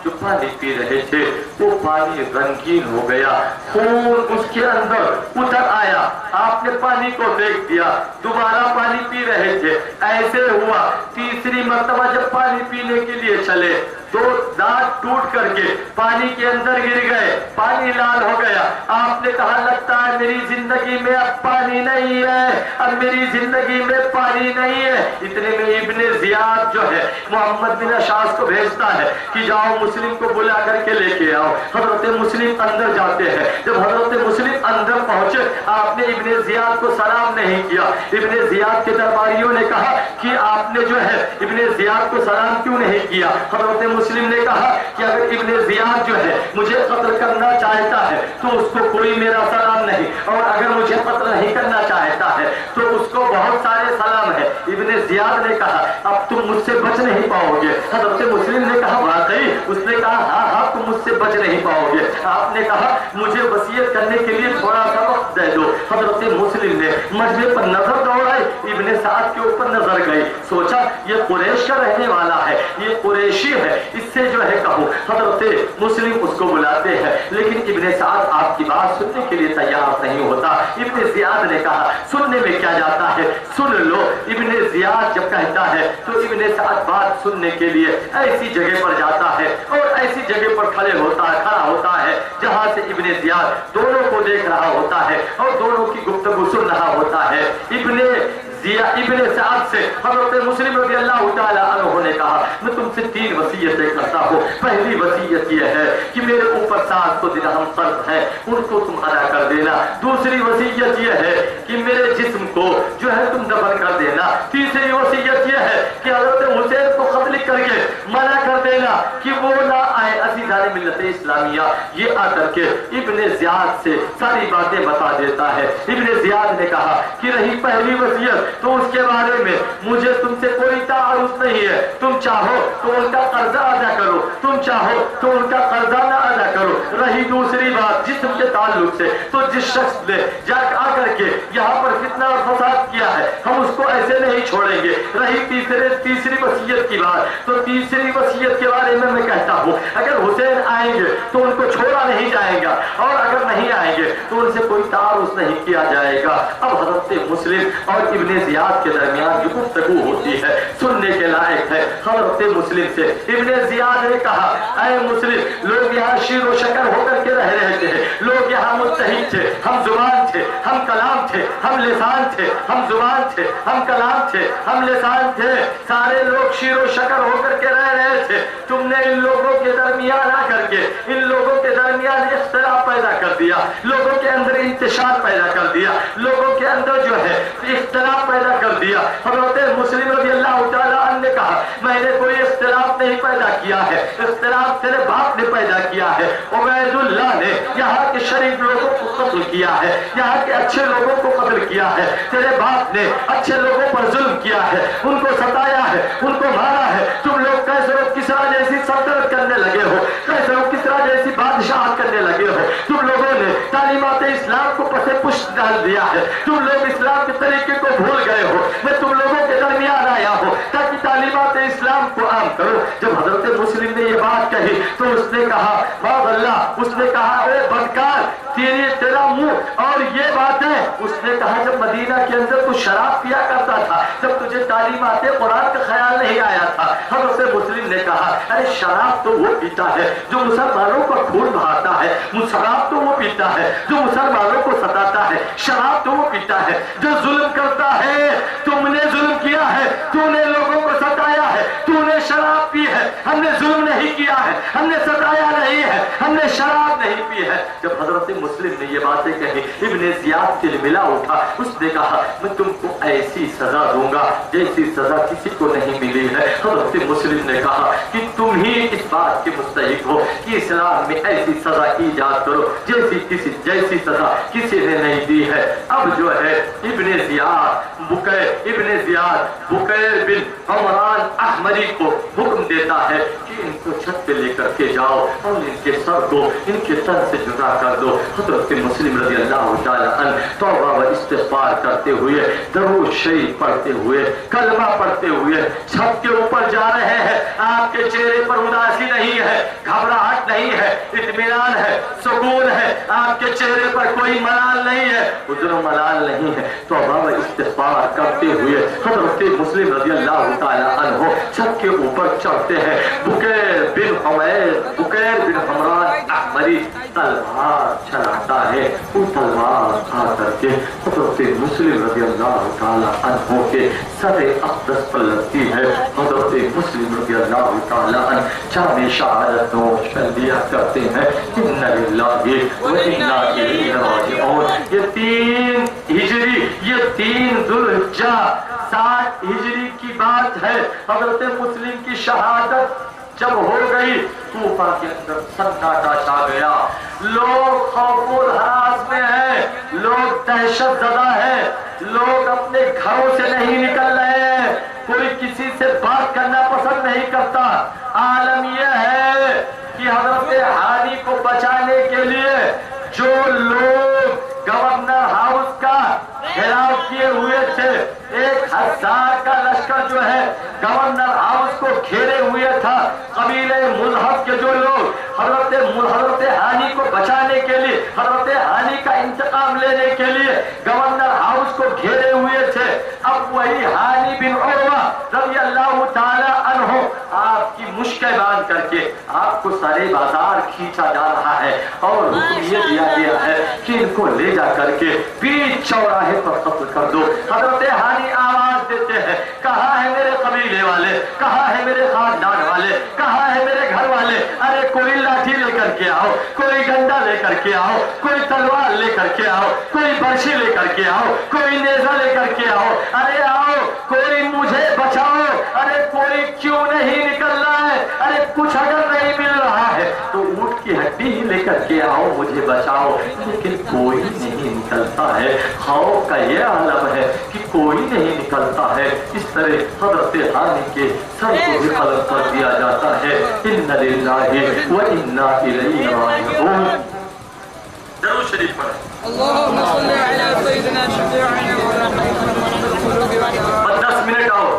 जो पानी पी रहे थे वो पानी रंगीन हो गया, खून उसके अंदर उतर आया। आपने पानी को फेंक दिया, दोबारा पानी पी रहे थे। ऐसे हुआ, तीसरी मर्तबा जब पानी पीने के लिए चले, दो दांत टूट करके पानी के अंदर गिर गए, पानी लाल हो गया। आपने कहा लगता है मेरी जिंदगी में अब पानी नहीं है, अब मेरी जिंदगी में पानी नहीं है। इतने में इब्ने जियाद जो है मोहम्मद बिन अशास को भेजता है कि जाओ मुस्लिम को बुला करके लेके आओ। हजरत मुस्लिम अंदर जाते हैं। जब हजरत मुस्लिम अंदर पहुंचे, आपने इब्ने जियाद को सलाम नहीं किया। इब्ने जियाद के दरबारियों ने कहा कि आपने जो है इब्ने जियाद को सलाम क्यों नहीं किया। हजरत मुस्लिम ने कहा कि अगर इब्ने जियाद जो है मुझे कत्ल करना चाहता है तो उसको कोई मेरा सलाम नहीं, और अगर मुझे कत्ल नहीं करना चाहता है तो उसको बहुत सारे सलाम है। इब्ने जियाद ने कहा अब तुम मुझसे बच नहीं पाओगे। हजरत मुस्लिम ने कहा वाकई? उसने कहा हाँ हाँ तुम मुझसे बच नहीं पाओगे। आपने कहा मुझे वसीयत करने के लिए थोड़ा सा वक्त दे दो। हजरत मुस्लिम ने मजमे पर नजर दौड़ाई, इब्ने साद के ऊपर नजर गई, सोचा ये कुरैश का रहने वाला है, ये कुरैशी है, इससे जो है कहो। हजरत मुस्लिम उसको बुलाते हैं, लेकिन इब्ने साद आपकी बात सुनने के लिए तैयार नहीं होता। इब्ने जियाद ने कहा सुनने में क्या जाता है, सुन लो। इब्ने जियाद जब कहता है तो इब्ने साद बात सुनने के लिए ऐसी जगह पर जाता है और ऐसी जगह पर खड़ा होता है जहां से इब्ने जियाद दोनों को देख रहा होता है और दोनों की गुफ्तगू सुन रहा होता है। इब्ने साद से हज़रत मुस्लिम रज़ियल्लाहु ताला अन्हु ने कहा मैं तुमसे 3 वसीयतें करता हूँ। पहली वसीयत यह है कि मेरे ऊपर 700 दिरहम कर्ज है, उनको तुम अदा कर देना। दूसरी वसीयत यह है कि मेरे जिस्म को जो है तुम दफन कर देना। तीसरी वसीयत यह है कि हज़रत हुसैन को खत लिख करके मना कर देना कि वो ना आए अज़ीज़ान मिल्लत इस्लामिया। ये आकर के इब्ने जियाद से सारी बातें बता देता है। इब्ने जियाद ने कहा कि रही पहली वसीयत तो उसके बारे में मुझे तुमसे कोई तारुफ नहीं है। तुम चाहो तो उनका कर्जा अदा करो, तुम चाहो तो उनका कर्जा ना अदा करो। रही दूसरी बात जिस्म के ताल्लुक से, तो जिस शख्स ने जाकर आकर के यहाँ पर फितना और फसाद किया है हम उसको ऐसे नहीं छोड़ेंगे। रही तीसरी वसीयत की बात, तो तीसरी वसीयत के बारे में मैं कहता हूँ अगर हुसैन आएंगे तो उनको छोड़ा नहीं जाएगा और अगर नहीं आएंगे तो उनसे कोई तारुफ नहीं किया जाएगा। अब हज़रत मुस्लिम और इब्ने जियाद के दरमियान जो गुफ्तगू होती है सुनने के लायक है। हज़रत मुस्लिम से इब्ने जियाद ने कहा ऐ मुस्लिम, लोग यहाँ शीर व शकर होकर के रह रहे थे, लोग यहाँ मुत्तहिद थे, हम जुबान थे, हम कलाम थे, हम लिसान थे, हम जुबान थे, हम कलाम थे, हम लिसान थे, सारे लोग शीर व शकर होकर के रह रहे थे। तुमने इन लोगों के दरमियान आकर के इन लोगों के दरमियान इख्तिलाफ पैदा कर दिया, लोगों के अंदर इंतशार पैदा कर दिया, लोगों के अंदर जो है इख्तिलाफ पैदा कर दिया। हज़रत मुस्लिम रज़ियल्लाहु ताला अन्हु ने कहा मैंने कोई इख्तिलाफ नहीं पैदा किया है, इख्तिलाफ तेरे बाप ने पैदा किया है। उबैदुल्लाह ने यहाँ के शरीफ लोगों को कत्ल किया है, यहाँ के अच्छे लोगों को कत्ल किया है। तेरे बाप ने अच्छे लोगों पर जुल्म किया है, उनको सताया है, उनको मारा है। तुम लोग कैसर किसरा जैसी सल्तनत करने लगे हो, कैसर किसरा जैसी बादशाह करने लगे हो। तुम लोगों ने तालीमात इस्लाम को पसे पुष्ट डाल दिया है, तुम लोग इस्लाम के तरीके को भूल गए हो। मैं तुम लोगों के दरमियान आया हूँ ताकि तालीमात इस्लाम को आम करो। जब हज़रत मुस्लिम ने ये बात कही तो उसने कहा अल्लाह, उसने कहा ओ बदकार तेरा मुंह और ये बात है। उसने कहा जब मदीना के अंदर तू शराब पिया करता था, जब तुझे तालीमात कुरान का ख्याल नहीं आया था। हज़रत मुस्लिम ने कहा अरे शराब तो वो पीता है जो मुसलमानों का खून बहाता है, शराब तो वो पीता है जो मुसलमानों को सताता है, शराब तो वो पीता है जो जुल्म करता है। तुमने जुल्म किया है, तूने लोगों को सताया है, तूने शराब पी है, हमने जुल्म नहीं किया है, हमने सताया नहीं है, हमने शराब नहीं पी है। जब हज़रत मुस्लिम ने ये बातें कही इब्ने जियाद तिलमिला उठा। उसने कहा मैं तुमको ऐसी सजा दूंगा जैसी सजा किसी को नहीं मिली है। हज़रत मुस्लिम ने कहा कि तुम ही इस बात के मुस्तहिक हो कि इस्लाम में ऐसी सजा ईजाद करो जैसी सजा किसी ने नहीं दी है। अब जो है इब्ने जियाद बुकैर बिन उमरान अहमदी को हुक्म देता है कि इन इनको छत पे लेकर के जाओ और इनके सर को इनके तन से जुदा कर दो। हज़रत मुस्लिम रज़ियल्लाहु ताला अन्हु तौबा व इस्तिग़फ़ार करते हुए, दरूद शरीफ पढ़ते हुए, कलमा पढ़ते हुए छत के ऊपर जा रहे हैं। आपके चेहरे पर उदासी नहीं है, घबराहट नहीं है, इत्मीनान है, सुकून है, आपके चेहरे पर कोई मलाल नहीं है, उज़्र मलाल नहीं है। तौबा व इस्तिग़फ़ार करते हुए हज़रत मुस्लिम रज़ियल्लाहु ताला अन्हु छत के ऊपर चढ़ते हैं। बुकैर बिन हमरान अहमरी तलवार चलाता है। वो तलवार उठा करके हज़रत मुस्लिम रज़ियल्लाहु ताला अन्हु के सर अक़दस पर लगती है। हज़रत मुस्लिम रज़ियल्लाहु ताला अन्हु जामे शहादत नोश कर दिया करते हैं। इन्ना लिल्लाहि व इन्ना इलैहि राजिऊन। ये 3 हिजरी, ये 3 ज़ुल्हिज्जा 60 हिजरी की बात है। हज़रत मुस्लिम की शहादत जब हो गई, कूफा के अंदर सन्नाटा छा गया। लोग खौफ हरास में हैं, लोग दहशत ज़दा है, लोग अपने घरों से नहीं निकल रहे हैं, कोई किसी से बात करना पसंद नहीं करता। आलम यह है कि हज़रत हादी को बचाने के लिए जो लोग गवर्नर हाउस का घेराव किए हुए थे, 1000 का लश्कर जो है गवर्नर हाउस को घेरे हुए था। कबीले मुज़हब के जो लोग हज़रत हानी को बचाने के लिए, हज़रत हानी का इंतकाम लेने के लिए गवर्नर हाउस को घेरे हुए थे। अब वही हानी बिन उर्वा रज़ियल्लाहु ताला अन्हु आपकी मुश्किल बांध करके आपको सारे बाजार खींचा जा रहा है और हुक्म ये दिया गया है कि इनको ले जा करके बीच चौराहे पर कत्ल कर दो। हज़रत हानी आवाज देते हैं, कहाँ है मेरे कबीले वाले, कहाँ है मेरे खानदान वाले, कहाँ है मेरे घर वाले? अरे कोई लाठी लेकर के आओ, कोई डंडा लेकर के आओ, कोई तलवार लेकर के आओ, कोई बर्छी लेकर के आओ, कोई नेजा लेकर के आओ। अरे आओ, कोई मुझे बचाओ। अरे कोई क्यों नहीं निकल रहा है? अरे कुछ अगर नहीं मिल रहा है तो ऊँट की हड्डी ही लेकर के आओ, मुझे बचाओ। लेकिन कोई नहीं निकलता है। खौफ का ये आलम है कि कोई नहीं निकलता है। इस तरह हज़रत हानी के सर को भी कलम कर दिया जाता है। इन्ना लिल्लाहि व इन्ना इलैहि राजिऊन। दरूद शरीफ पढ़ें। अल्लाहुम्मा सल्ली अला सय्यिदिना शफीअना व रहमतिल क़ुलूबि व 10 मिनट आओ।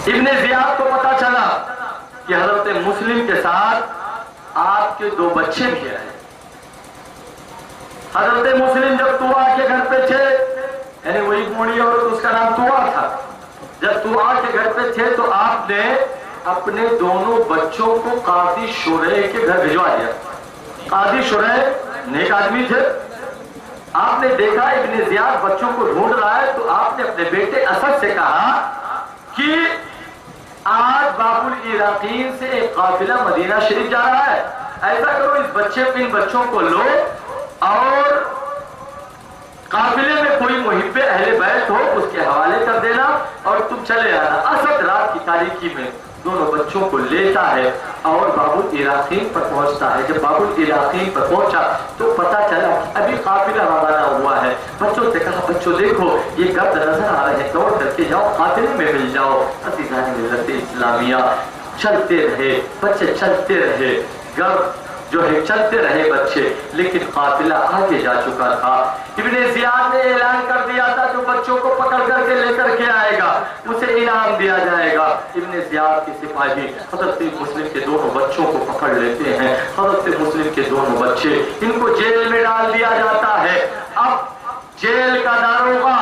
इब्ने ज़ियाद को पता चला कि हज़रत मुस्लिम के साथ आपके 2 बच्चे भी आए। हज़रत मुस्लिम जब तुआ के घर पे थे, यानी वही बूढ़ी औरत, उसका नाम तुआ था, जब तुआ के घर पे थे तो आपने अपने दोनों बच्चों को काजी शुरैह के घर भिजवा दिया। काजी शुरैह नेक आदमी थे। आपने देखा इब्ने ज़ियाद बच्चों को ढूंढ रहा है तो आपने अपने बेटे असद से कहा कि आज बाबुल इराकीन से एक काफिला मदीना शरीफ जा रहा है, ऐसा करो इन बच्चों को लो और काफिले में कोई मुहिब्बे अहले बैत हो उसके हवाले कर देना और तुम चले आना। असद रात की तारीकी में दोनों बच्चों को लेता है और बाबुल इराकीन पर पहुंचता है। जब बाबुल इराकीन पर पहुंचा तो पता चला कि अभी काफिला रवाना हुआ है। बच्चों से कहा, बच्चों देखो ये गर्द नजर आ रहे हैं, दौड़ करके जाओ, काफिले में मिल जाओ। अज़ीज़ान मिल्लत इस्लामिया चलते रहे बच्चे, चलते रहे, गर्द जो है चलते रहे बच्चे, लेकिन काफिला आगे जा चुका था। इब्ने ज़ियाद ने ऐलान कर दिया था जो बच्चों को पकड़ करके लेकर के आएगा उसे इनाम दिया जाएगा। इब्ने ज़ियाद के सिपाही हज़रत मुस्लिम के दोनों बच्चों को पकड़ लेते हैं। हज़रत मुस्लिम के दोनों बच्चे, इनको जेल में डाल दिया जाता है। अब जेल का दारोगा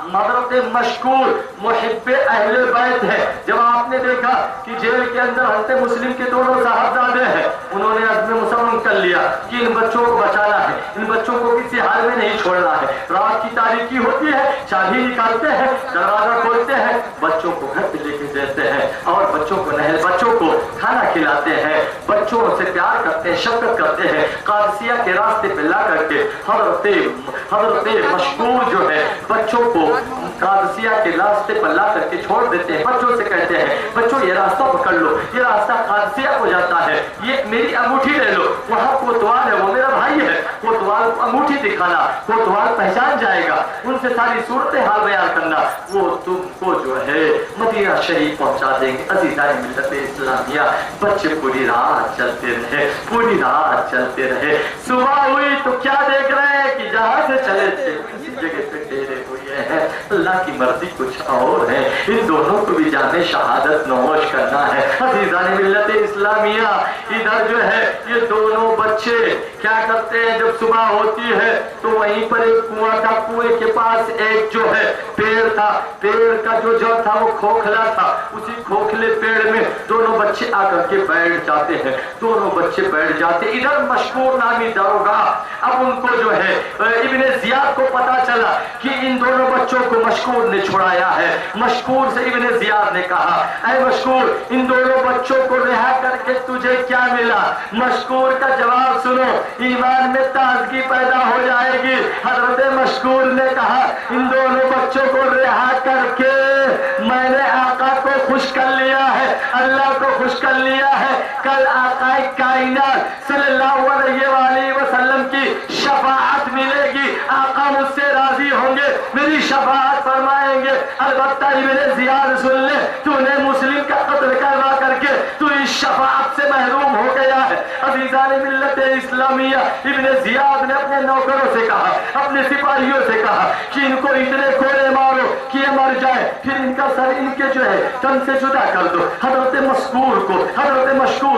हज़रत मशकूर मुहिब्बे अहले बैत है। जब आपने देखा कि जेल के अंदर हज़रत मुस्लिम के दोनों साहबजादे हैं, उन्होंने अज़्म मुसम्मम कर लिया कि इन बच्चों को बचाना है, इन बच्चों को किसी हाल में नहीं छोड़ना है। रात की तारीकी होती है, चाबी निकालते हैं, दरवाजा खोलते हैं, बच्चों को घर पे लेके जाते हैं और बच्चों को खाना खिलाते हैं, बच्चों से प्यार करते हैं, शफकत करते हैं। कादसिया के रास्ते पे ला करके हज़रत मशकूर जो है बच्चों को कादसिया के रास्ते पर ला करके छोड़ देते हैं। बच्चों से कहते हैं बच्चों ये रास्ता पकड़ लो, ये रास्ता कादसिया को जाता है, ये मेरी अंगूठी ले लो, वहाँ कोतवाल है, वो मेरा भाई है, कोतवाल को अंगूठी दिखाना, कोतवाल पहचान जाएगा, उनसे सारी सूरत हाल बयान करना, वो तुमको जो है मदीना शरीफ पहुंचा देंगे। अज़ीज़ाए मिल्लत इस्लामिया, बच्चे पूरी रात चलते रहे, पूरी रात चलते रहे। सुबह हुई तो क्या देख रहे हैं कि जहाँ से चले थे किसी जगह पे डेरे हुए हैं। अल्लाह की मर्जी कुछ और है। इन दोनों को भी जाने शहादत नोश करना है। अज़ीज़ाए मिल्लत इस्लामिया, इधर जो है ये दोनों बच्चे क्या करते हैं, जब सुबह होती है तो वहीं पर एक कुआं था, कुएं के पास एक जो है पेड़ था, पेड़ का जो जड़ था वो खोखला था, उसी खोखले पेड़ में दोनों बच्चे आकर के बैठ जाते हैं। दोनों बच्चे बैठ जाते, इधर मशकूर नामी दरोगा, अब उनको जो है इब्ने ज़ियाद को पता चला कि इन दोनों बच्चों को मशकूर ने छुड़ाया है। मशकूर से इब्ने ज़ियाद ने कहा, ऐ मशकूर, इन दोनों बच्चों को रिहा करके तुझे क्या मिला? मशकूर का जवाब सुनो, ईमान में ताजगी पैदा हो जाएगी। हजरत मशकूर ने कहा, इन दोनों बच्चों को रिहा करके मैंने आका को खुश कर लिया है, अल्लाह को खुश कर लिया है। कल आका कायनात सल्लल्लाहु अलैहि वसल्लम की शफाअत मिलेगी, आका मुझसे राजी होंगे, मेरी शफाअत फरमाएंगे। अलबत्ता इब्ने ज़ियाद सुन ले, तूने मुस्लिम का कत्ल करवा करके तू इस शफाअत से महरूम हो गया है। अज़ीज़ाए मिल्लत इस्लामिया, इब्ने ज़ियाद ने अपने नौकरों से कहा, अपने सिपाहियों से कहा कि इनको इतने कोड़े मारो कि ये मर जाए, फिर इनका सर इनके जो है तन से जुदा कर दो। हजरत मशकूर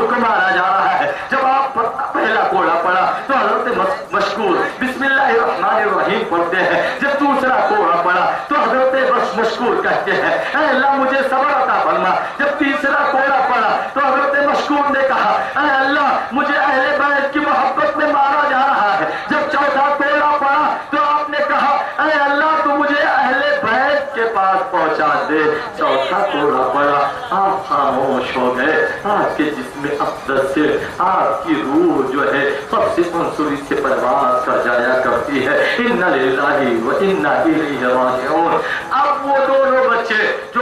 को मारा जा रहा है। जब आप पहला कोड़ा पड़ा तो हजरत मशकूर बिस्मिल्लाहिर्रहमानिर्रहीम पढ़ते हैं। जब दूसरा कोड़ा पड़ा तो हजरत मशकूर कहते हैं, ऐ अल्लाह मुझे सब्र अता फरमा। जब तीसरा कोड़ा पड़ा तो हजरत मशकूर ने कहा, ऐ अल्लाह मुझे अहले बैत की मोहब्बत में मारा जा रहा है। जब चौथा कोड़ा पड़ा तो आपने कहा, ऐ अल्लाह तू मुझे अहले बैत के पास पहुंचा दे। चौथा कोड़ा पड़ा, आप खामोश हो गए। आपके जिस्म अक़दस से आपकी रूह जो है सबसे मंसूरी से परवाज़ कर जाया करती है। इन्ना लिल्लाहि व इन्ना इलैहि राजिऊन। अब वो दोनों बच्चे जो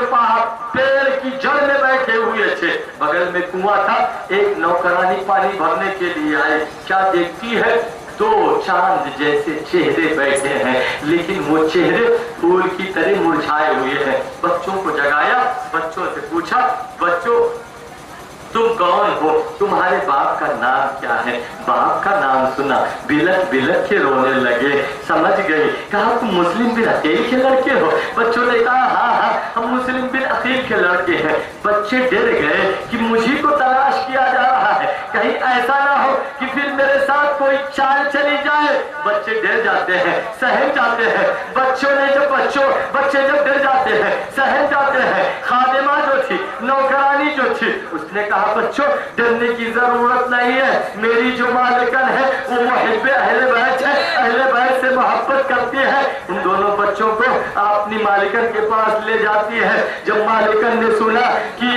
पेड़ की जड़ में बैठे हुए थे, बगल में कुआं था, एक नौकरानी पानी भरने के लिए आई। क्या देखती है, दो चांद जैसे चेहरे बैठे हैं, लेकिन वो चेहरे फूल की तरह मुरझाए हुए हैं। बच्चों को जगाया, बच्चों से पूछा, बच्चों तुम कौन हो, तुम्हारे बाप का नाम क्या है? बाप का नाम सुना, बिलक बिलक के रोने लगे। समझ गई, कहा तुम मुस्लिम बिन अकील के लड़के हो? बच्चों ने कहा हाँ हाँ हम मुस्लिम बिन अकील के लड़के हैं। बच्चे डर गए कि मुझी को तलाश किया जा रहा है, कहीं ऐसा ना हो कि फिर मेरे साथ कोई चाल चली जाए। बच्चे डर जाते हैं, सहम जाते हैं। बच्चे जब डर जाते हैं, सहम जाते हैं। खादिमा जो थी, नौकरानी जो थी, उसने कहा बच्चों डरने की जरूरत नहीं है, मेरी जो मालिकन है वो मुहिब्बे अहले बैत है, अहले बैत से मोहब्बत करती है। उन दोनों बच्चों को अपनी मालिकन के पास ले जाती है। जब मालिकन ने सुना कि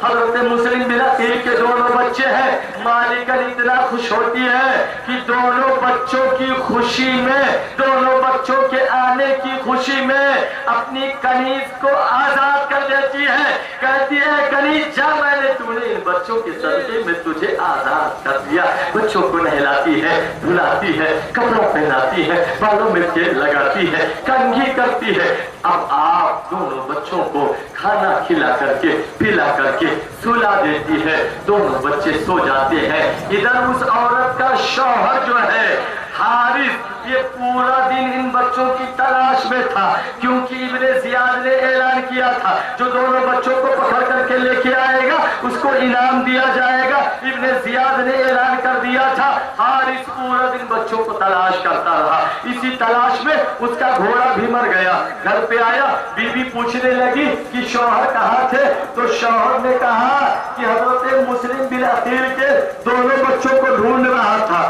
हजरत मुस्लिम बिन अकील के दोनों बच्चे हैं, मालिकन इतना खुश होती है कि दोनों बच्चों की खुशी में, दोनों बच्चों के आने की खुशी में अपनी कनीज को आजाद कर देती है। कहती है कनीज जा, मैंने तूने इन बच्चों के सदक़े में तुझे आजाद कर दिया। बच्चों को नहलाती है, धुलाती है, कपड़ा पहनाती है, बालों में तेल लगाती है, कंघी करती है। अब आप दोनों बच्चों को खाना खिला करके पिला करके सुला देती है। दोनों बच्चे सो जाते हैं। इधर उस औरत का शौहर जो है हारिस, ये पूरा दिन इन बच्चों की तलाश में था, क्योंकि इब्ने ज़ियाद ने ऐलान किया था जो दोनों बच्चों को पकड़ करके लेके आएगा उसको इनाम दिया जाएगा। इब्ने ज़ियाद ने ऐलान कर दिया था। हारिस पूरा दिन बच्चों को तलाश करता रहा। इसी तलाश में उसका घोड़ा भी मर गया। घर पे आया, बीवी पूछने लगी कि शौहर कहाँ थे? तो शौहर ने कहा कि हजरत मुस्लिम बिन अकील के दोनों बच्चों को ढूंढ रहा था।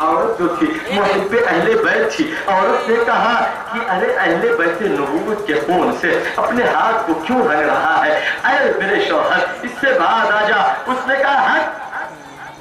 औरत जो थी मुहिब्बे अहले बैत थी। औरत ने कहा कि अरे अहले बैत नबूवत के खून से अपने हाथ को क्यों रंग रहा है? अरे मेरे शौहर इससे बाहर आ जा। उसने कहा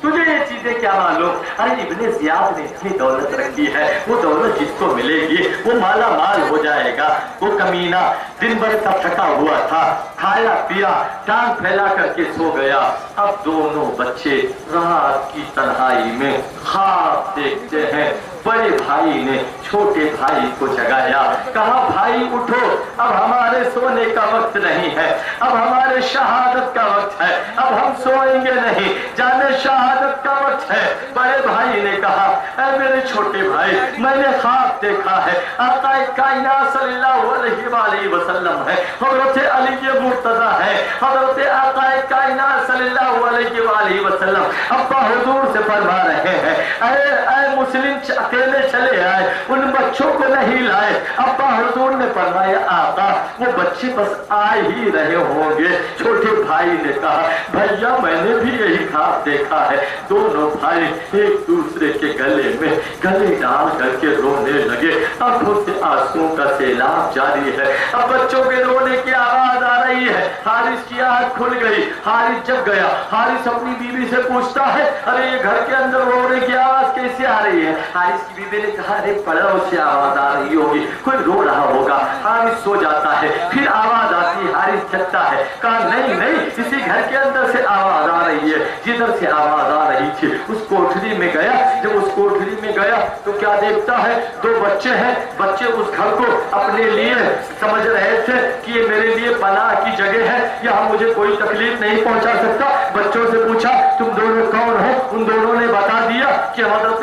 तुझे ये चीजें क्या मालूम? अरे इब्ने जियाद ने इतनी दौलत रखी है, वो दौलत जिसको मिलेगी वो माला माल हो जाएगा। वो कमीना दिन भर का थका हुआ था, खाया पिया, टांग फैला करके सो गया। अब दोनों बच्चे रात की तन्हाई में ख्वाब देखते हैं। बड़े भाई ने छोटे भाई को जगाया, कहा भाई उठो, अब हमारे सोने का वक्त नहीं है, अब हमारे शहादत का वक्त है, अब हम सोएंगे नहीं, जाने शहादत का वक्त है। बड़े भाई ने कहा ऐ मेरे छोटे भाई, मैंने ख्वाब देखा है, आका कायनात सल्लल्लाहु अलैहि वसल्लम है, हज़रत अली के मुर्तज़ा है, हज़रत आका कायनात सल्लल्लाहु अलैहि वसल्लम अब्बा हुजूर से फरमा रहे हैं ऐ मुस्लिम अकेले चले आए, उन बच्चों को नहीं लाए। अब्बा हुजूर ने फरमाया आका वो बच्चे बस आ ही रहे होंगे। छोटे भाई ने कहा भैया मैंने भी यही ख्वाब देखा है। दोनों भाई एक दूसरे के गले में गले डाल करके रोने लगे। आंखों से आंसुओं का सैलाब जारी है। अब बच्चों के रोने की आवाज आ रही है। हारिस की आंख खुल गई, हारिस जग गया। हारिस अपनी बीवी से पूछता है अरे ये घर के अंदर रोने की आवाज कैसे आ रही है? हारिस की बीवी ने कहा अरे पड़ोस से आवाज आ रही होगी, कोई रो रहा होगा। हारिस सो जाता है, फिर आवाज आती है, हारिस जगता है, कहा नहीं नहीं इसी घर के अंदर से आवाज आ रही है, जिधर से आवाज आ रही थी। उस कोठरी में गया, जब उस कोठरी में गया तो क्या देखता है, दो बच्चे हैं। बच्चे उस घर को अपने लिए समझ रहे थे कि ये मेरे लिए पनाह की जगह है, यहाँ मुझे कोई तकलीफ नहीं पहुंचा सकता। बच्चों से पूछा तुम दोनों कौन हो? उन दोनों ने बता दिया कि हज़रत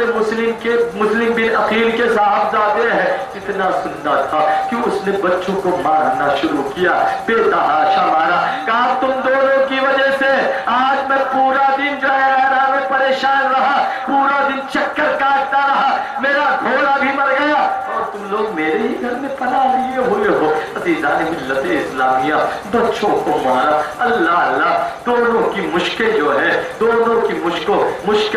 मुस्लिम बिन अकील के साहबजादे हैं। इतना सुनना था कि उसने बच्चों को मारना शुरू किया, बेतहाशा मारा। कहा तुम दोनों की वजह से आज मैं पूरा दिन जो है हैरान में परेशान रहा, पूरा दिन चक्कर काटता रहा, मेरा घोड़ा भी मर गया और तुम लोग मेरे ही घर में पनाह लिए हुए हो। अज़ीज़ान मिल्लत इस्लामिया बच्चों को मारा। अल्लाह अल्लाह, दोनों की मुश्कें जो है, दोनों की मुश्कें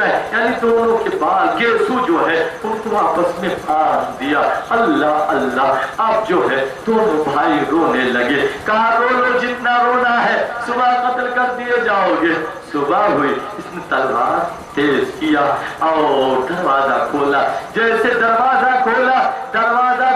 यानी दोनों के बाल गेसू जो है उनको आपस में बांध दिया। अल्लाह अल्लाह, अब जो है दोनों भाई रोने लगे। कहा रो लो जितना रोना है, सुबह कत्ल कर दिए जाओगे। सुबह हुई, इसने तलवार तेज किया और दरवाजा खोला। जैसे दरवाजा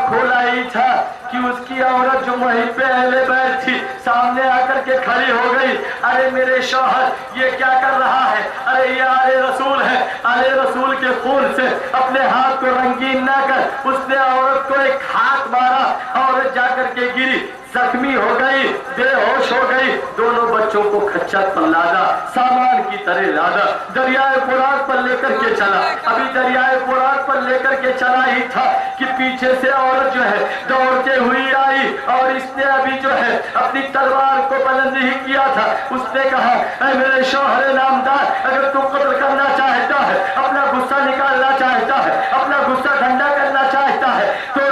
खोला ही था कि उसकी औरत जो वहीं पे अहले बैत थी सामने आकर के खड़ी हो गई। अरे मेरे शौहर ये क्या कर रहा है? अरे ये आले रसूल है। आले रसूल के खून से अपने हाथ को रंगीन न कर उसने औरत को एक हाथ मारा, औरत जाकर के गिरी, जख्मी हो गई, बेहोश हो गई। दोनों बच्चों को खच्चर पर लादा, सामान की तरह लादा, दरियाए फुरात पर लेकर के चला। अभी दरियाए फुरात पर लेकर के चला ही था कि पीछे से औरत जो है दौड़ते हुई आई और इसने अभी जो है अपनी तलवार को बुलंद ही किया था। उसने कहा ऐ मेरे शौहर नामदार, अगर तू कत्ल करना चाहता है, अपना गुस्सा निकालना चाहता है, अपना गुस्सा ठंडा करना चाहता है तो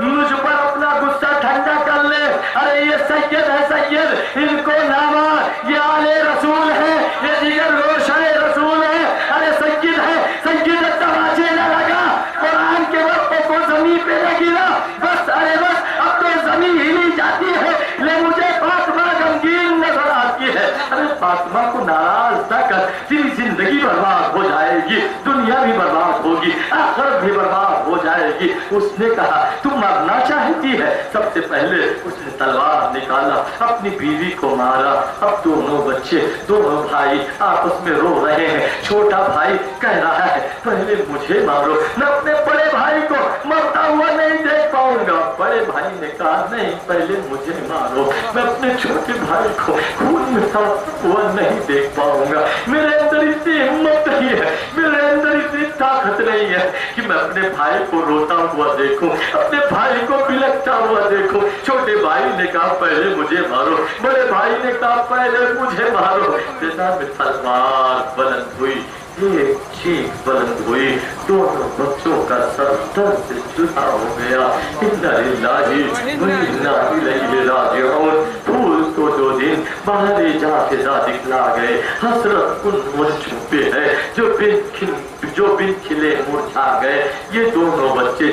मुझ पर अपना गुस्सा ठंडा कर ले। अरे ये सैयद है, सैयद इनको नामा, ये आले रसूल है, ये जिगर रोश है, रसूल है। अरे सैयद है, सैयद तमाचे न लगा, कुरान के वक्तों को जमीन पे न गिरा, बस अरे बस अब तो जमीन हिली जाती है। ले मुझे फातिमा गमगीन नजर आती है। अरे फातिमा को नाराज न कर, तेरी जिंदगी बर्बाद हो जाएगी, दुनिया भी बर्बाद होगी, आखिरत भी बर्बाद हो जाएगी। उसने कहा तू मरना चाहती है? सबसे पहले उसने तलवार निकाला, अपनी बीवी को मारा। अब दोनों बच्चे, दोनों भाई आपस में रो रहे हैं। छोटा भाई कह रहा है पहले मुझे मारो, मैं अपने बड़े भाई को मरता हुआ नहीं देख पाऊंगा। बड़े भाई ने कहा नहीं पहले मुझे मारो, मैं अपने छोटे भाई को खून में तड़पता हुआ नहीं देख पाऊंगा। मेरे अंदर इतनी हिम्मत नहीं है, मेरे अंदर इतनी ताकत नहीं है कि मैं अपने भाई को रोता हुआ देखूं, अपने भाई को बिलखता हुआ देखूं। छोटे भाई ने कहा पहले मुझे मारो, बड़े भाई ने कहा पहले मुझे मारो। सीना में तलवार बुलंद हुई, एक चीख बुलंद हुई, दोनों बच्चों का सर दर्द से जुदा हो गया। इन्ना लिल्लाहि व इन्ना इलैहि राजिऊन। फूल को दो दिन बाहर जाके दिखला गए, हसरत उन मुरझों पे है जो बिन खिले मुरझा गए। ये दोनों बच्चे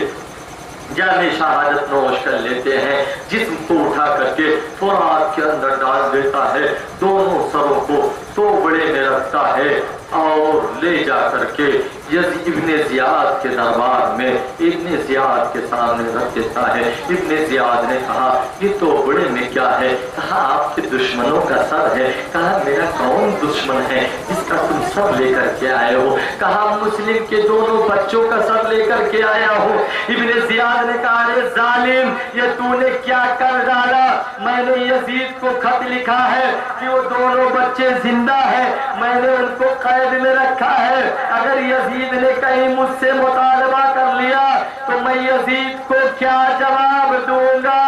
जाने शहादत नोश कर लेते हैं, जिस्म को उठा करके फुरात के अंदर डाल देता है, दोनों सरों को तो बड़े में रखता है और ले जा करके इब्ने जियाद के दरबार में इब्ने जियाद के सामने रख देता है। इब्ने जियाद ने कहा ये तो बड़े में क्या है? कहा आपके दुश्मनों का सर है। कहा मेरा कौन दुश्मन है जिसका तुम सब लेकर के आए हो? कहा मुस्लिम के दोनों बच्चों का सब लेकर के आया हो। इब्ने जियाद ने कहा अरे जालिम, ये तूने क्या कर डाला? मैंने यजीद को खत लिखा है कि वो दोनों बच्चे जिंदा है, मैंने उनको कैद में रखा है। अगर यजीद ने कहीं मुझसे मुतालबा कर लिया तो मैं यजीद को क्या जवाब दूंगा?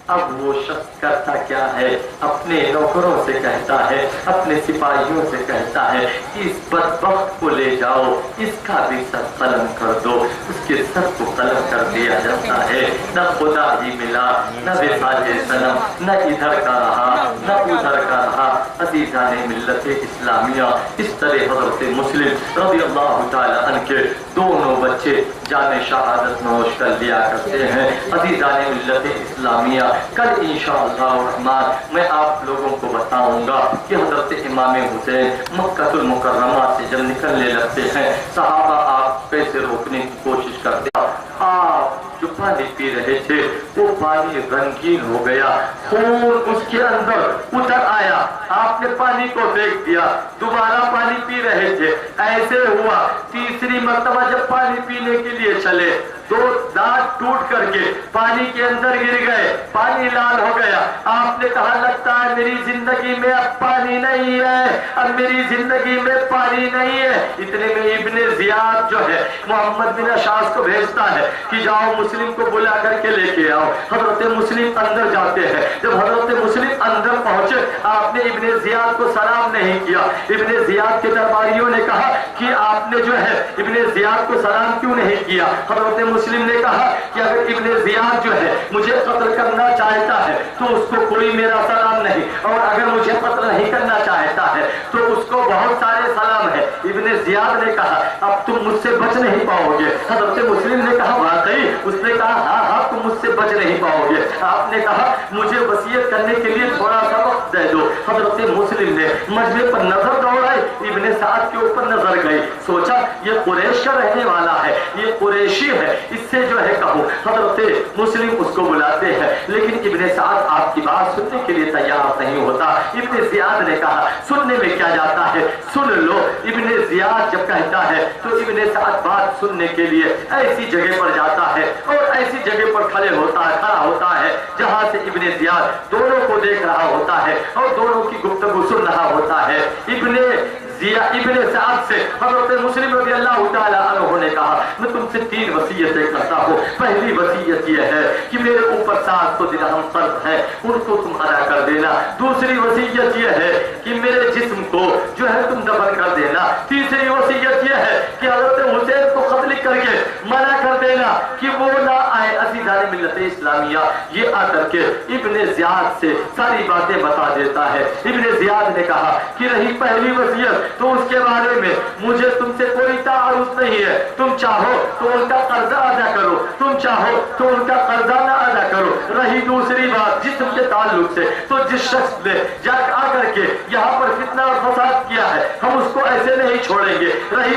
अब वो शख्स करता क्या है? अपने नौकरों से कहता है, अपने सिपाहियों से कहता है कि इस बदबख्त को ले जाओ, इसका भी सर कलम कर दो। उसके सर को कलम कर दिया जाता है। न खुदा ही मिला, न विसाले सनम, न इधर का रहा न उधर का रहा। अज़ीज़ाने मिल्लत इस्लामिया, इस तरह हज़रत मुस्लिम रज़ियल्लाहु ताला अन्हु के दोनों बच्चे जाने शहादत नोश कर लिया करते हैं। अज़ीज़ाने मिल्लत इस्लामिया, कल इंशाअल्लाह रहमान मैं आप लोगों को बताऊंगा कि हज़रत इमाम हुसैन मक्कातुल मुकर्रमा से जब निकलने लगते हैं, सहाबा आप कैसे रोकने की कोशिश करते हैं। आप जो पानी पी रहे थे वो पानी रंगीन हो गया, खून उसके अंदर उतर आया, आपने पानी को फेंक दिया, दोबारा पानी पी रहे थे। ऐसे हुआ तीसरी मर्तबा जब पानी पीने के लिए चले, दो दांत टूट करके पानी के अंदर गिर गए, पानी लाल हो गया। आपने कहा लगता है मेरी जिंदगी में अब पानी नहीं है, अब मेरी जिंदगी में पानी नहीं है। इतने में इब्ने जियाद जो है मोहम्मद बिन अशास को भेजता है कि जाओ मुस्लिम को बुला करके लेके आओ। हजरत मुस्लिम अंदर जाते हैं। जब हजरत मुस्लिम अंदर पहुंचे, आपने इब्ने जियाद को सलाम नहीं किया। इब्ने जियाद के दरबारियों ने कहा कि आपने जो है इब्ने जियाद को सलाम क्यों नहीं किया? हजरत मुस्लिम ने कहा कि अगर इब्ने जियाद जो है मुझे कत्ल करना चाहता है तो उसको कोई मेरा सलाम नहीं, और अगर मुझे कत्ल नहीं करना चाहता है तो उसको बहुत सारे सलाम है। इब्ने जियाद ने कहा अब तुम मुझसे बच नहीं पाओगे। हजरत मुस्लिम ने कहा वाकई? उसने कहा हाँ हाँ तुम मुझसे बच नहीं पाओगे। आपने कहा मुझे वसीयत करने के लिए थोड़ा सा वक्त दे दो। हजरत मुस्लिम ने मजमे पर नजर दौड़ाई, इब्ने साद के ऊपर नजर गई, सोचा ये कुरैश का रहने वाला है, ये कुरैशी है, इससे जो है कहूँ। हजरत मुस्लिम उसको बुलाते हैं, लेकिन इब्ने साद आपकी बात सुनने के लिए तैयार नहीं होता। इब्ने जियाद ने कहा सुनने में क्या जाता है, सुन लो। इब्ने जियाद जब कहता है तो इब्ने साद बात सुनने के लिए ऐसी जगह पर जाता है और ऐसी जगह पर खड़ा होता है जहां से इब्ने जियाद दोनों को देख रहा होता है और दोनों की गुफ्तगू सुन रहा होता है। इब्ने साद से हज़रत मुस्लिम रज़ियल्लाहु ताला अन्हु ने कहा मैं तुमसे 3 वसीयतें करता हूँ। पहली वसीयत यह है कि मेरे ऊपर 700 दिरहम कर्ज है, उनको तुम अदा कर देना। दूसरी वसीयत यह है कि मेरे जिस्म को जो है तुम दफन कर देना। तीसरी वसीयत यह है कि हज़रत हुसैन को खत लिख करके मना कर देना कि वो ना आए। अज़ीज़ाने मिल्लत इस्लामिया, ये आकर के इब्ने जियाद से सारी बातें बता देता है। इब्ने जियाद ने कहा कि रही पहली वसीयत तो उसके बारे में मुझे तुमसे कोई तारुफ नहीं है। तुम चाहो तो उनका कर्जा अदा करो, तुम चाहो तो उनका कर्जा ना अदा करो। रही दूसरी बात जिस्म के ताल्लुक से, तो जिस शख्स ने जाकर आकर के यहाँ पर फितना और फसाद किया है हम उसको ऐसे नहीं छोड़ेंगे। रही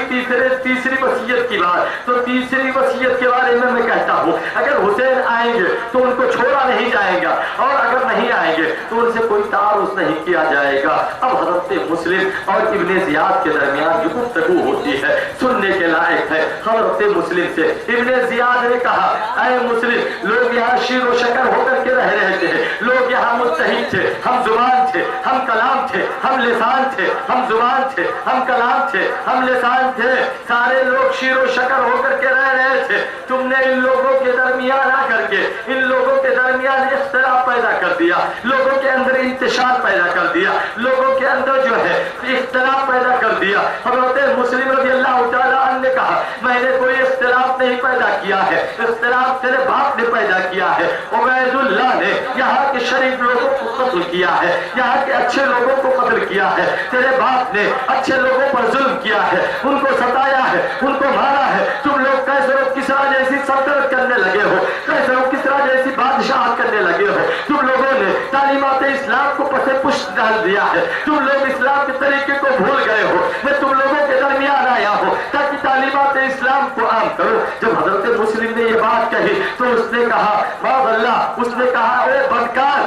तीसरी वसीयत की बात, तो तीसरी वसीयत के बारे में मैं कहता हूँ अगर हुसैन आएंगे तो उनको छोड़ा नहीं जाएगा, और अगर नहीं आएंगे तो उनसे कोई तारुफ नहीं किया जाएगा। अब हज़रत मुस्लिम और इब्ने जियाद के दरमियान जो गुफ्तगू होती है सुनने के लायक है। हज़रत मुस्लिम से इब्ने जियाद ने कहा ऐ मुस्लिम, लोग यहाँ शीर व शकर होकर के रह रहे थे, लोग यहाँ मुत्तहिद थे, हम जुबान थे, हम कलाम थे, हम लिसान थे, हम जुबान थे, हम कलाम थे, हम लिसान थे, सारे लोग शीर व शकर होकर के रह रहे थे। तुमने इन लोगों के दरमियान आकर के इन लोगों के दरमियान इख्तिलाफ पैदा कर दिया, लोगों के अंदर इंतशार पैदा कर दिया, लोगों के अंदर जो है इख्तिलाफ पैदा कर दिया। हज़रत मुस्लिम रज़ियल्लाहु ताला अन्हु ने कहा मैंने कोई इख्तिलाफ नहीं पैदा किया है, इख्तिलाफ तेरे बाप ने पैदा किया है। उबैदुल्लाह ने यहाँ के शरीफ लोगों को कत्ल किया है, यहाँ के अच्छे लोगों को कत्ल किया है। तेरे बाप ने अच्छे लोगों पर जुल्म किया है, उनको सताया है, उनको मारा है। तुम लोग कैसर किसरा जैसी सल्तनत करने लगे हो, कैसर किसरा जैसी बादशाह करने लगे हो। तुम लोगों ने तालीमात इस्लाम को पसे पुष्ट डाल दिया है। तुम लोग इस्लाम के तरीके को भूल गए हो। मैं तुम लोगों के दरमियान आया हूँ ताकि तालीमात इस्लाम को आम करो। जब हजरत मुस्लिम ने ये बात कही तो उसने कहा माज़अल्लाह, उसने कहा ए बदकार,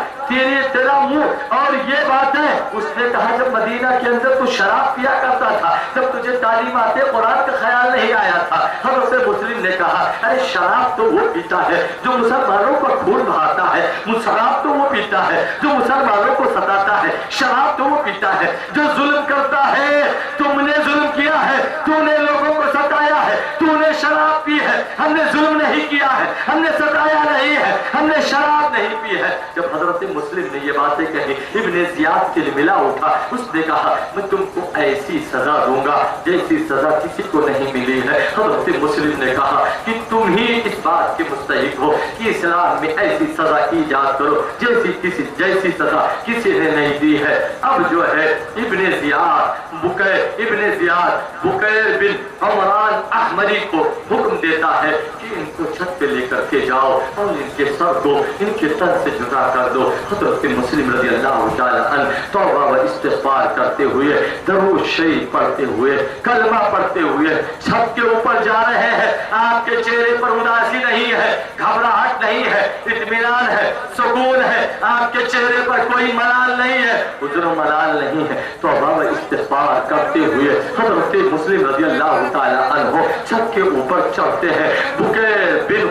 तेरा मुंह और ये बात है। उसने कहा जब मदीना के अंदर तू शराब पिया करता था तब तुझे तालीमात कुरान का ख्याल नहीं आया था। हजरत मुस्लिम ने कहा अरे शराब तो वो पीता है जो मुसलमानों का खून बहाता है, शराब तो वो पीता है जो मुसलमानों को सताता है, शराब तो वो पीता है जो जुल्म करता है। तुमने जुल्म किया है, तूने लोगों को सताया है, तूने शराब पी है। हमने जुल्म नहीं किया है, हमने सताया नहीं है, हमने शराब नहीं पी है। जब हजरत मुस्लिम ने ये बातें कही इब्ने जियाद के लिए मिला उठा। उसने कहा मैं तुमको ऐसी सजा दूंगा जैसी सजा किसी को नहीं मिली है। हजरत मुस्लिम ने कहा कि तुम ही इस बात के मुस्तहिक हो कि इस्लाम में ऐसी सजा ईजाद करो जैसी सजा किसी ने नहीं दी है। अब जो है इब्ने जियाद बुकैर बिन उमरान अहमरी को हुक्म देता है कि इनको छत पे लेकर के जाओ और इनके सर को इनके तन से जुदा कर दो। हज़रत मुस्लिम रज़ी अल्लाह तआला अन्हु तौबा व इस्तिग़फ़ार करते हुए, दरूद शरीफ पढ़ते हुए, कलमा पढ़ते हुए छत के ऊपर जा रहे हैं। आपके चेहरे पर उदासी नहीं है, घबराहट नहीं है, इत्मीनान है, सुकून है। आपके चेहरे पर कोई मलाल नहीं है, उज़्र मलाल नहीं है। तौबा व इस्तिग़फ़ार करते हुए हज़रत मुस्लिम रज़ी अल्लाह तआला अन्हु छत के ऊपर चढ़ते हैं। बुकैर बिन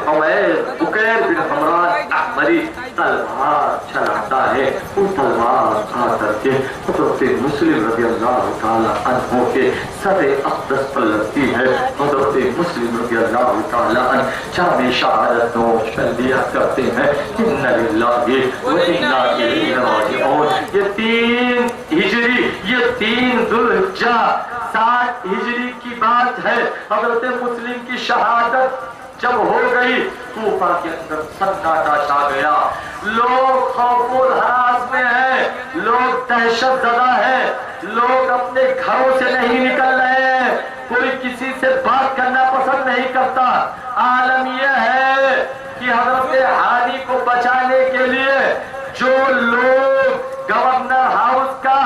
उमरान अहमरी तलवार चलाता है। वो तलवार आकर के हज़रत मुस्लिम रज़ी अल्लाह तआला अन्हु के सर अक़दस पर लगती है। हज़रत मुस्लिम रज़ी अल्लाह तआला अन्हु जामे शहादत नोश कर लिया करते हैं। इन्ना लिल्लाहि व इन्ना इलैहि राजिऊन। ये 3 हिजरी, ये 3 ज़ुल्हिज्जा 60 हिजरी की बात है। हज़रत मुस्लिम की शहादत जब हो गई कूफा के अंदर सन्नाटा छा गया। लोग खौफ हरास में है, लोग दहशत ज़दा है, लोग अपने घरों से नहीं निकल रहे हैं, कोई किसी से बात करना पसंद नहीं करता। आलम यह है कि हज़रत हादी को बचाने के लिए जो लोग गवर्नर हाउस का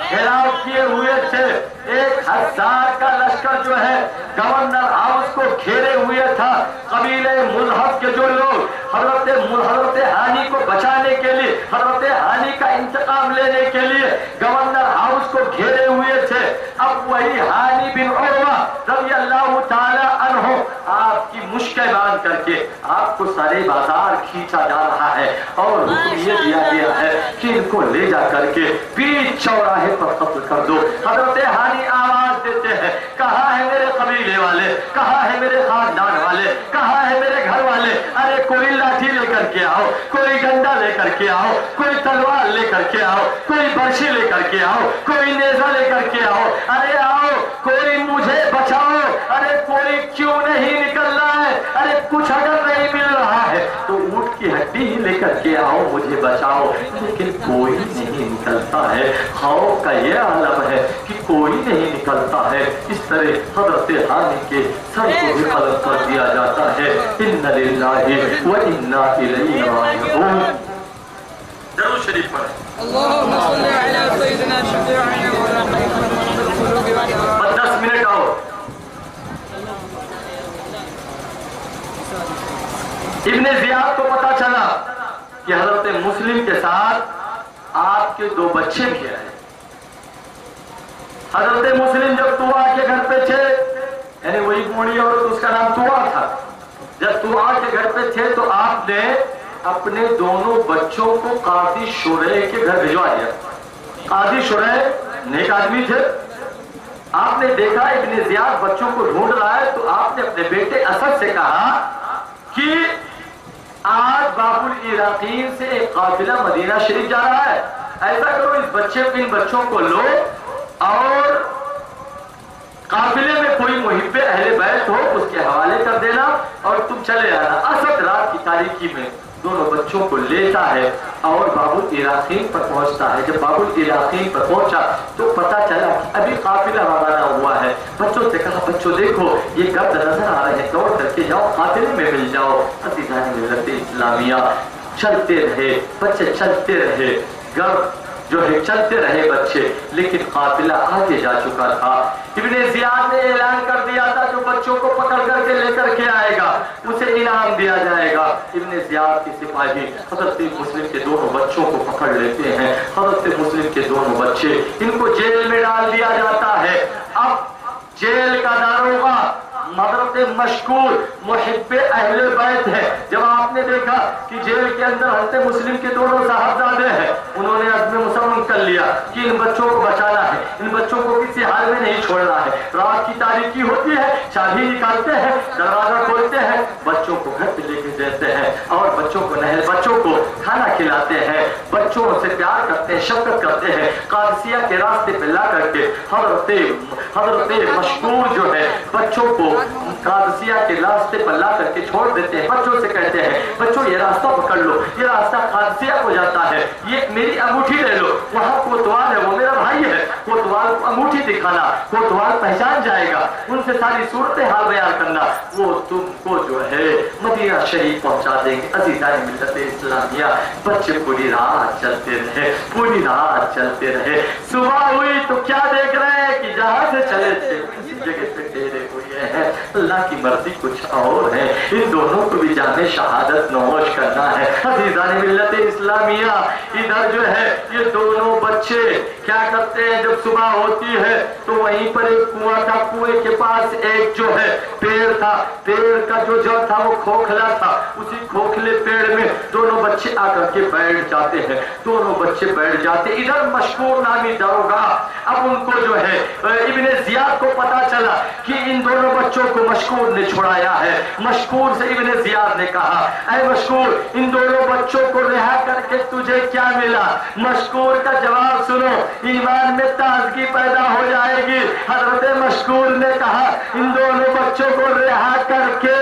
घेराव किए हुए थे, 1000 का लश्कर जो है गवर्नर हाउस को घेरे हुए था। कबीले मुज़हब के जो लोग हज़रत हानी को बचाने के लिए, हज़रत हानी का इंतकाम लेने के लिए गवर्नर हाउस को घेरे हुए थे। अब वही हानी बिन उर्वा रज़ी अल्लाह तआला अन्हु आपकी मुश्किल बांध करके आपको सारे बाजार खींचा जा रहा है और हुक्म ये दिया गया है कि इनको ले जा करके बीच चौराहे पर कत्ल कर दो। हज़रत हानी आवाज देते हैं, कहाँ है मेरे कबीले वाले, कहाँ है मेरे खानदान वाले, कहाँ है मेरे घर वाले? अरे कोई लाठी लेकर के आओ, कोई डंडा लेकर के आओ, कोई तलवार लेकर के आओ, कोई बर्छी लेकर के आओ, कोई नेजा लेकर के आओ। अरे आओ, कोई मुझे बचाओ। अरे कोई क्यों नहीं निकल रहा है? अरे कुछ अगर नहीं मिल रहा है तो ऊँट की हड्डी ही लेकर के आओ, मुझे बचाओ। लेकिन कोई नहीं निकलता है। खौफ का ये आलम है कि कोई नहीं निकलता है। इस तरह हज़रत हानी के सर को भी कलम कर दिया जाता है। इन्ना लिल्लाहि व इन्ना इलैहि राजिऊन। दरूद शरीफ पढ़ें। अल्लाहुम्मा सल्लि अला सय्यिदिना शफीअना व 10 मिनट आओ। इब्ने जियाद को पता चला कि हज़रत मुस्लिम के साथ आपके 2 बच्चे भी आए। हज़रत मुस्लिम जब तुआ के घर पे थे, यानी वही बूढ़ी औरत, उसका नाम तुआ था, जब तुआ के घर पे थे तो आपने अपने दोनों बच्चों को काजी शुरै के घर भिजवा दिया। काजी शुरै नेक आदमी थे। आपने देखा इब्ने जियाद बच्चों को ढूंढ रहा है तो आपने अपने बेटे असद से कहा कि आज बाबुल इराकीन से एक काफिला मदीना शरीफ जा रहा है, ऐसा करो इन बच्चों को लो और काफिले में कोई मुहिब्बे अहले बैत हो उसके हवाले कर देना और तुम चले आना। असद रात की तारीकी में दोनों बच्चों को लेता है और बाबुल इराकीन पर पहुंचता है। जब बाबुल इराकीन पर पहुंचा तो पता चला कि अभी काफिला रवाना हुआ है। बच्चों से कहा, बच्चों देखो ये गर्द नजर आ रहे हैं, दौड़ करके जाओ, काफिले में मिल जाओ। अज़ीज़ान मिल्लत इस्लामिया चलते रहे, बच्चे चलते रहे। घर जो है चलते रहे बच्चे, लेकिन काफिला आगे जा चुका था। इब्ने जियाद ने ऐलान कर दिया था जो बच्चों को पकड़ करके लेकर के आएगा उसे इनाम दिया जाएगा। इब्ने जियाद के सिपाही हजरत मुस्लिम के दोनों बच्चों को पकड़ लेते हैं। हजरत मुस्लिम के दोनों बच्चे, इनको जेल में डाल दिया जाता है। अब जेल का दारोगा हजरत मशकूर मुहिब्बे अहले बैत है। जब आपने देखा कि जेल के अंदर हजरत मुस्लिम के दोनों साहबजादे हैं, उन्होंने अज़्म मुसम्मम कर लिया कि इन बच्चों को बचाना है, इन बच्चों को किसी हाल में नहीं छोड़ना है। रात की तारीकी होती है, चाबी निकालते हैं, दरवाजा खोलते हैं, बच्चों को घर पे लेके देते हैं और बच्चों को खाना खिलाते हैं, बच्चों से प्यार करते हैं, शफकत करते हैं। कादसिया के रास्ते पे ला करके हजरत मशकूर जो है बच्चों को कादसिया के रास्ते पर ला करके छोड़ देते हैं। बच्चों से कहते हैं बच्चों ये रास्ता पकड़ लो, ये रास्ता कादसिया को जाता है, ये मेरी अंगूठी ले लो, वहाँ कोतवाल है, वो मेरा भाई है, कोतवाल को अंगूठी दिखाना, कोतवाल पहचान जाएगा, उनसे सारी सूरत हाल बयान करना, वो तुमको जो है मदीना शरीफ पहुंचा देंगे। अज़ीज़ान मिल्लत इस्लामिया, बच्चे पूरी रात चलते रहे, पूरी रात चलते रहे। सुबह हुई तो क्या देख रहे हैं कि जहां से चले थे किसी जगह पे डेरे हुए हैं। अल्लाह की मर्जी कुछ और है। इन दोनों को भी जाने शहादत नोश करना है। अज़ीज़ान मिल्लत इस्लामिया, इधर जो है ये दोनों बच्चे क्या करते हैं, जब सुबह होती है तो वहीं पर एक कुआं था, कुएं के पास एक जो है पेड़ था, पेड़ का जो जड़ था वो खोखला था, उसी खोखले पेड़ में दोनों बच्चे आकर के बैठ जाते हैं। दोनों बच्चे बैठ जाते, इधर मशकूर नामी दारोगा, अब उनको जो है इब्ने जियाद को पता चला कि इन दोनों बच्चों को मशकूर ने छुड़ाया है। मशकूर से इब्ने जियाद ने कहा, ऐ मशकूर, इन दोनों बच्चों को रिहा करके तुझे क्या मिला? मशकूर का जवाब सुनो, ईमान में ताजगी पैदा हो जाएगी। हजरत मशकूर ने कहा, इन दोनों बच्चों को रिहा करके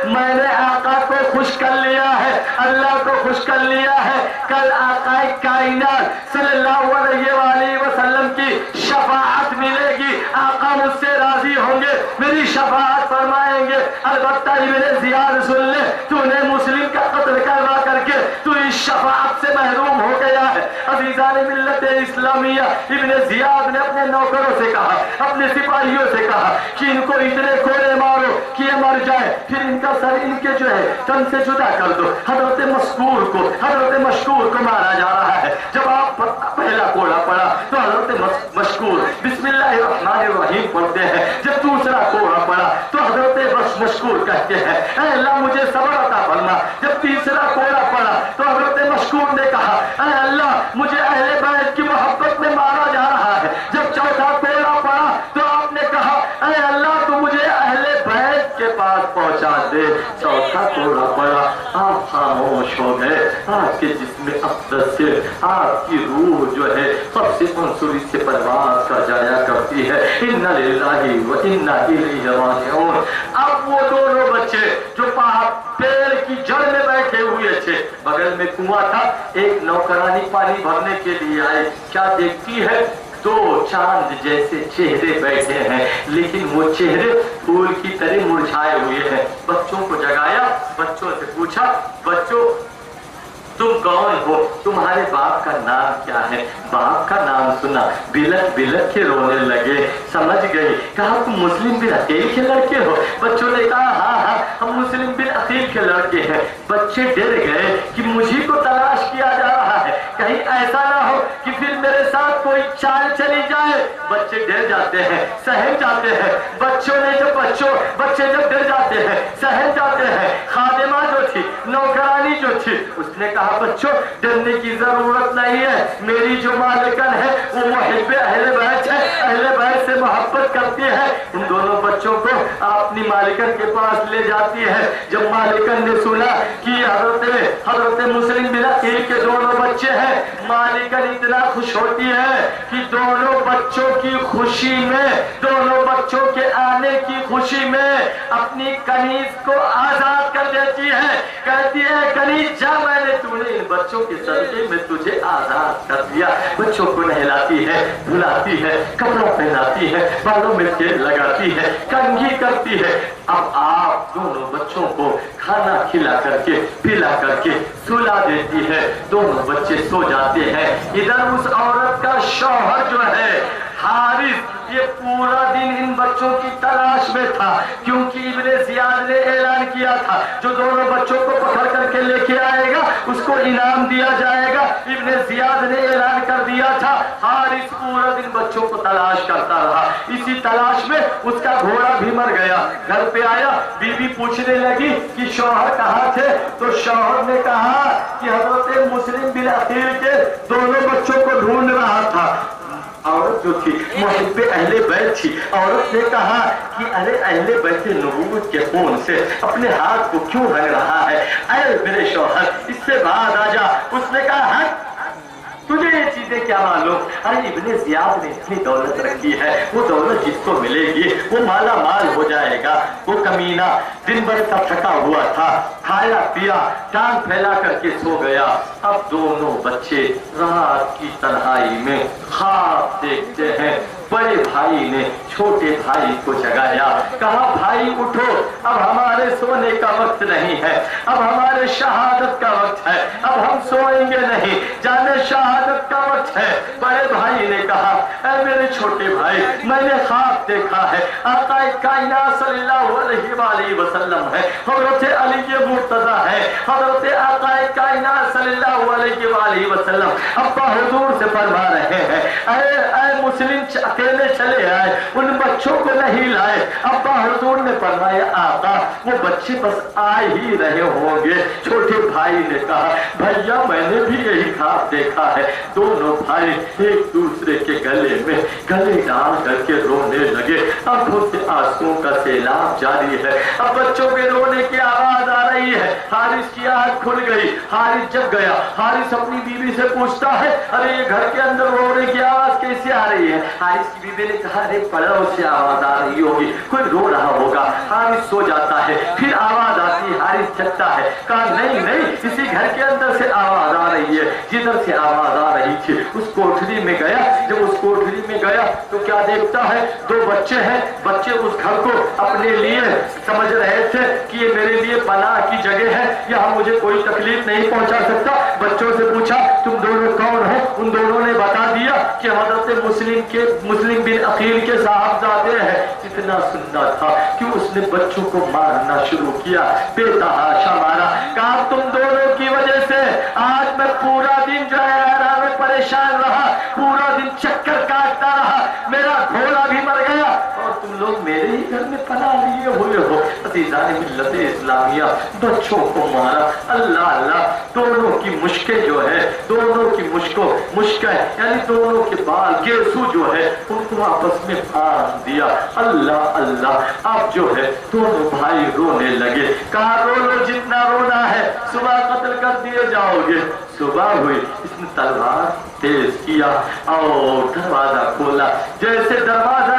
मैंने आका को खुश कर लिया है, अल्लाह को खुश कर लिया है। कल आकाए कायनात सल्लल्लाहु अलैहि वसल्लम की शफाअत मिलेगी, आका मुझसे राजी होंगे, मेरी शफाअत फरमाएंगे। अलबत्ता इब्ने जियाद सुन ले, तूने मुस्लिम का कत्ल करवा करके तू इस शफाअत से महरूम हो गया है। अज़ीज़ान मिल्लत इस्लामिया, इब्ने जियाद ने अपने नौकरों से कहा, अपने सिपाहियों से कहा कि इनको इतने कोड़े मारो कि ये मर जाए, फिर इनका सर इनके जो है तन से जुदा कर दो। हजरत मशकूर को मारा जा रहा है। जब आप पहला कोड़ा पड़ा तो हजरत मशकूर बिस्मिल्लाहिर्रहमानिर्रहीम पढ़ते हैं। जब दूसरा कोड़ा पड़ा तो हजरत मशकूर कहते हैं, ऐ अल्लाह मुझे सब्र अता फरमा। जब तीसरा कोड़ा पड़ा तो हजरत मशकूर ने कहा, ऐ अल्लाह मुझे अहले बैत की मोहब्बत में मारा जा रहा है। जब चौथा कोड़ा पड़ा तो आपने कहा, ऐ अल्लाह तू मुझे अहले बैत के पास पहुंचा दे। चौथा कोड़ा पड़ा, आप खामोश हो गए। आपके जिस्म अक़दस से आपकी रूह जो है सबसे मंसूरी से परवाज़ कर जाया करती है। इन्ना लिल्लाहि व इन्ना इलैहि राजिऊन। अब वो दोनों बच्चे जो पेड़ की जड़ में बैठे हुए थे, बगल में कुआं था, एक नौकरानी पानी भरने के लिए आई। क्या देखती है, दो चांद जैसे चेहरे बैठे हैं, लेकिन वो चेहरे फूल की तरह मुरझाए हुए हैं। बच्चों को जगाया, बच्चों से पूछा, बच्चों तुम कौन हो, तुम्हारे बाप का नाम क्या है? बाप का नाम सुना, बिलक बिलक के रोने लगे। समझ गई, कहा तुम मुस्लिम बिन अकील के लड़के हो? बच्चों ने कहा हाँ, हम मुस्लिम बिन अकील के लड़के हैं। बच्चे डर गए कि मुझी को तलाश किया जा रहा है, कहीं ऐसा ना हो कि फिर मेरे साथ कोई चाल चली जाए। बच्चे डर जाते हैं, सहम जाते हैं। बच्चे जब डर जाते हैं, सहम जाते हैं। खादिमा जो थी, नौकरानी जो थी, उसने कहा बच्चों डरने की जरूरत नहीं है, मेरी जो मालिकन है वो मुहिब्बे अहले बैत है, अहले बैत से मोहब्बत करती है। उन दोनों बच्चों को अपनी मालिकन के पास ले जाती है। जब मालिकन ने सुना कि हजरत मुस्लिम बिन अकील के दोनों बच्चे हैं, मालिकन इतना खुश होती है कि दोनों बच्चों की खुशी में, दोनों बच्चों के आने की खुशी में अपनी कनीज को आजाद कर देती है। कहती है कनीज जा, मैंने तूने इन बच्चों के सदके में तुझे आजाद कर दिया। बच्चों को नहलाती है, धुलाती है, कपड़ा पहनाती है, बालों में तेल लगाती है, कंघी करती है। अब आप दोनों बच्चों को खाना खिला करके पिला करके सुला देती है, दोनों बच्चे सो जाते हैं। इधर उस औरत का शौहर जो है हारिस, ये पूरा दिन इन बच्चों की तलाश में था, क्योंकि इब्ने जियाद ने ऐलान किया था जो दोनों बच्चों को पकड़ करके लेके आएगा उसको इनाम दिया जाएगा। इब्ने जियाद ने ऐलान कर दिया था। हारिस पूरा दिन बच्चों को तलाश करता रहा, इसी तलाश में उसका घोड़ा भी मर गया। घर पे आया, बीवी पूछने लगी कि शौहर कहाँ थे, तो शौहर ने कहा कि हजरत मुस्लिम बिन अकील के दोनों बच्चों को ढूंढ रहा था। औरत जो थी मुहिब्बे अहले बैत थी, औरत ने कहा कि अरे अहले बैत नबूवत के खून से अपने हाथ को क्यों रंग रहा है, अरे मेरे शौहर इससे बाहर आ जा। उसने कहा हाँ तुझे ये चीजें क्या मालूम, अरे इब्ने जियाद ने इतनी दौलत रखी है, वो दौलत जिसको मिलेगी वो माला माल हो जाएगा। वो कमीना दिन भर का थका हुआ था, खाया पिया टांग फैला करके सो गया। अब दोनों बच्चे रात की तन्हाई में ख्वाब देखते हैं। बड़े भाई ने छोटे भाई को जगाया, कहा भाई उठो, अब हमारे सोने का वक्त नहीं है, अब हमारे शहादत का वक्त है, अब हम सोएंगे नहीं, जाने शहादत का वक्त है। बड़े भाई ने कहा ऐ मेरे छोटे भाई, मैंने ख्वाब देखा है, आका कायनात सल्लल्लाहु अलैहि वसल्लम है, हजरत अली के मुर्तजा है, हजरत आका कायनात सल्लल्लाहु अलैहि वसल्लम अब्बा हुजूर से फरमा रहे हैं ऐ मुस्लिम अकेले चले आए, उन बच्चों को नहीं लाए। अब्बा हुजूर ने फरमाया आका वो बच्चे बस आ ही रहे होंगे। छोटे भाई ने कहा भैया मैंने भी यही ख्वाब देखा है। दोनों भाई एक दूसरे के गले में गले डाल करके रोने लगे, आंखों से आंसुओं का सैलाब जारी है। अब बच्चों के रोने की आवाज आ रही है। हारिस की आंख खुल गई, हारिस जग गया। हारिस अपनी बीवी से पूछता है अरे ये घर के अंदर रोने की आवाज कैसे आ रही है। हारिस की बीवी ने कहा अरे पड़ोस से आवाज आ रही होगी, कोई रो रहा होगा। हारिस सो जाता है, फिर आवाज आती है, हारिस जगता है, कहा नहीं नहीं इसी घर के अंदर से आवाज आ रही है, जिधर से आवाज आ रही थी। उस कोठरी में गया, जब उस कोठरी में गया तो क्या देखता है, दो बच्चे हैं। बच्चे उस घर को अपने लिए समझ रहे थे कि ये मेरे लिए पनाह की जगह है, यहाँ मुझे कोई तकलीफ नहीं पहुंचा सकता। बच्चों से पूछा तुम दोनों कौन हो, उन दोनों ने बता दिया कि हजरत मुस्लिम बिन अकील के साहबजादे हैं। इतना सुनना था कि उसने बच्चों को मारना शुरू किया, बेतहाशा मारा। कहा तुम दोनों की वजह से आज मैं पूरा दिन जो है आराम में परेशान रहा, पूरा दिन चक्कर काटता रहा, मेरा घोड़ा भी मर गया और तुम लोग मेरे ही घर में पनाह लिए हुए हो। अज़ीज़ान मिल्लत इस्लामिया बच्चों को मारा। अल्लाह अल्लाह, दोनों की मुश्कें जो है, दोनों की मुश्कें यानी दोनों के बाल गेसू जो है उनको आपस में बांध दिया। अल्लाह अल्लाह, अब जो है दोनों भाई रोने लगे। कहा रो लो जितना रोना है, सुबह कत्ल कर दिए जाओगे। सुबह हुई, इसने तलवार तेज किया और दरवाजा खोला। जैसे दरवाजा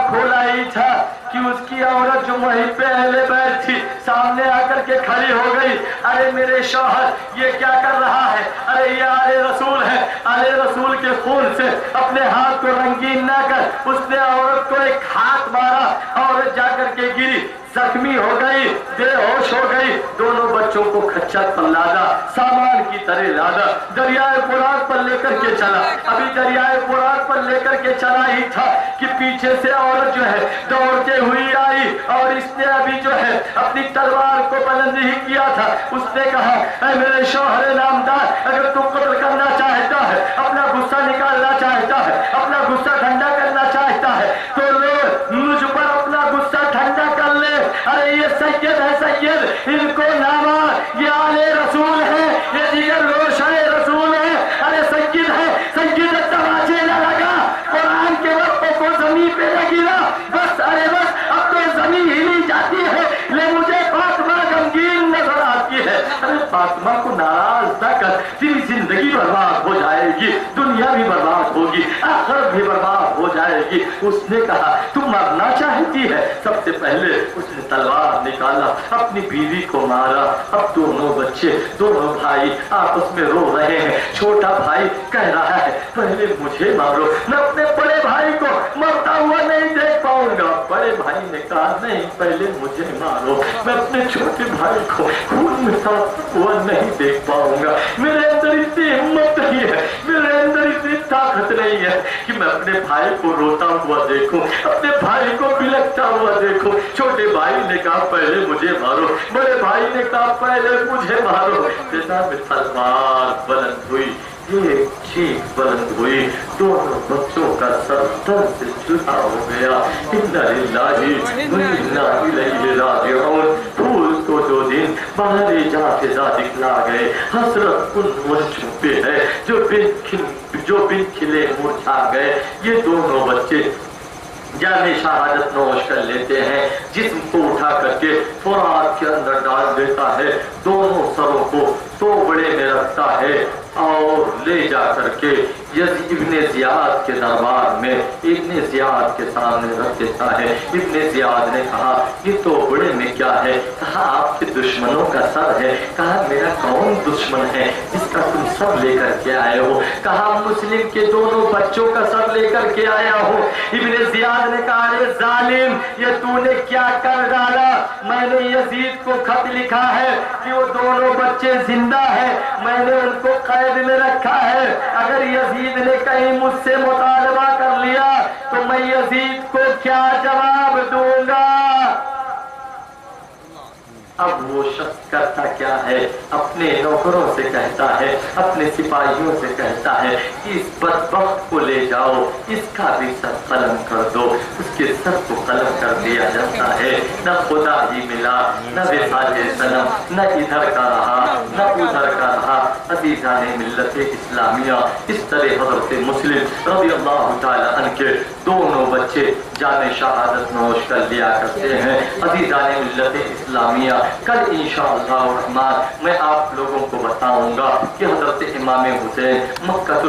खोला ही था कि उसकी औरत जो वहीं पे अहले बैत थी सामने आकर के खड़ी हो गई। अरे मेरे शौहर ये क्या कर रहा है, अरे ये आले रसूल है, आले रसूल के खून से अपने हाथ को रंगीन ना कर। उसने औरत को एक हाथ मारा, औरत जाकर के गिरी, जख्मी हो गई, बेहोश हो गई। दोनों बच्चों को खच्चर पर लादा, सामान की तरह लादा, दरियाए फुरात पर लेकर के चला। अभी दरियाए फुरात पर लेकर के चला ही था कि पीछे से औरत जो है दौड़ते हुई आई और इसने अभी जो है अपनी तलवार को बुलंद ही किया था। उसने कहा ऐ मेरे शौहर नामदार, अगर तू कत्ल करना चाहता है, अपना गुस्सा निकालना चाहता है, अपना गुस्सा ठंडा करना चाहता है तो लो मुझ पर अपना गुस्सा ठंडा कर ले। अरे ये सैयद है, सैयद इनको नामा, ये आले रसूल है, ये जिगर रोश है, रसूल है। अरे सैयद है, सैयद तमाचे न लगा, कुरान के वक्तों को जमीन पे न गिरा, बस अरे बस अब तो जमीन हिली जाती है। ले मुझे फातिमा गमगीन नजर आती है। अरे फातिमा को नाराज न कर, तेरी जिंदगी बर्बाद हो जाएगी, दुनिया भी बर्बाद होगी, आखिरत भी बर्बाद हो जाएगी। उसने कहा तू मरना चाहती है। सबसे पहले उसने तलवार निकाला, अपनी बीवी को मारा। अब दोनों बच्चे, दोनों भाई आपस में रो रहे हैं। छोटा भाई कह रहा है पहले मुझे मारो, मैं अपने बड़े भाई को मरता हुआ नहीं देख पाऊंगा। पाऊंगा। बड़े भाई ने कहा नहीं, पहले मुझे मारो, मैं अपने छोटे भाई को खून में साफ हुआ नहीं देख पाऊंगा। मेरे अंदर इतनी हिम्मत नहीं है, मेरे अंदर इतनी ताकत नहीं है कि मैं अपने भाई को रोता हुआ देखूं, अपने भाई को बिलखता हुआ देखूं। छोटे भाई ने कहा पहले मुझे मारो, बड़े भाई ने कहा पहले मुझे मारो। जैसा में तलवार बुलंद हुई, ये चीख बुलंद हुई, दोनों बच्चों का सर दर्द से जुदा हो गया। इन्ना लिल्लाहि व इन्ना इलैहि राजिऊन। फूल को दो दिन बाहर जाके दिखला गए, हसरत उन मुर्झों पे है जो बिन खिले मुरझा गए। ये दोनों बच्चे जाने शहादत नोश कर लेते हैं, जिस्म को उठा करके फुरात के अंदर डाल देता है, दोनों सरों को तोबड़े में रखता है और ले जा करके इब्ने जियाद के दरबार में इब्ने जियाद के सामने रख देता है। इब्ने जियाद ने कहा ये तोबड़े में क्या है? कहा आपके दुश्मनों का सर है। कहा मेरा कौन दुश्मन है जिसका तुम सर लेकर के आए हो? कहा मुस्लिम के दोनों बच्चों का सर लेकर के आया हो। इब्ने जियाद ने कहा अरे जालिम, ये तूने क्या कर डाला? मैंने यजीद को खत लिखा है कि वो दोनों बच्चे जिंदा है, मैंने उनको कैद में रखा है। अगर यजीद ने कहीं मुझसे मुतालबा कर लिया तो मैं यजीद को क्या जवाब दूंगा? अब वो शख्स करता क्या है? अपने नौकरों से कहता है, अपने सिपाहियों से कहता है कि इस बदबख्त को ले जाओ, इसका भी सर कलम कर दो। उसके सर को कलम कर दिया जाता है। न खुदा ही मिला, न विसाले सनम, न इधर का रहा न उधर का रहा। अज़ीज़ाने मिल्लत इस्लामिया, इस तरह हज़रत मुस्लिम रज़ियल्लाहु ताला अन्हु के दोनों बच्चे जाने शहादत नोश कर लिया करते हैं। अज़ीज़ाने मिल्लत इस्लामिया, कल इंशाअल्लाह रहमान मैं आप लोगों को बताऊंगा कि हज़रत इमाम हुसैन मक्का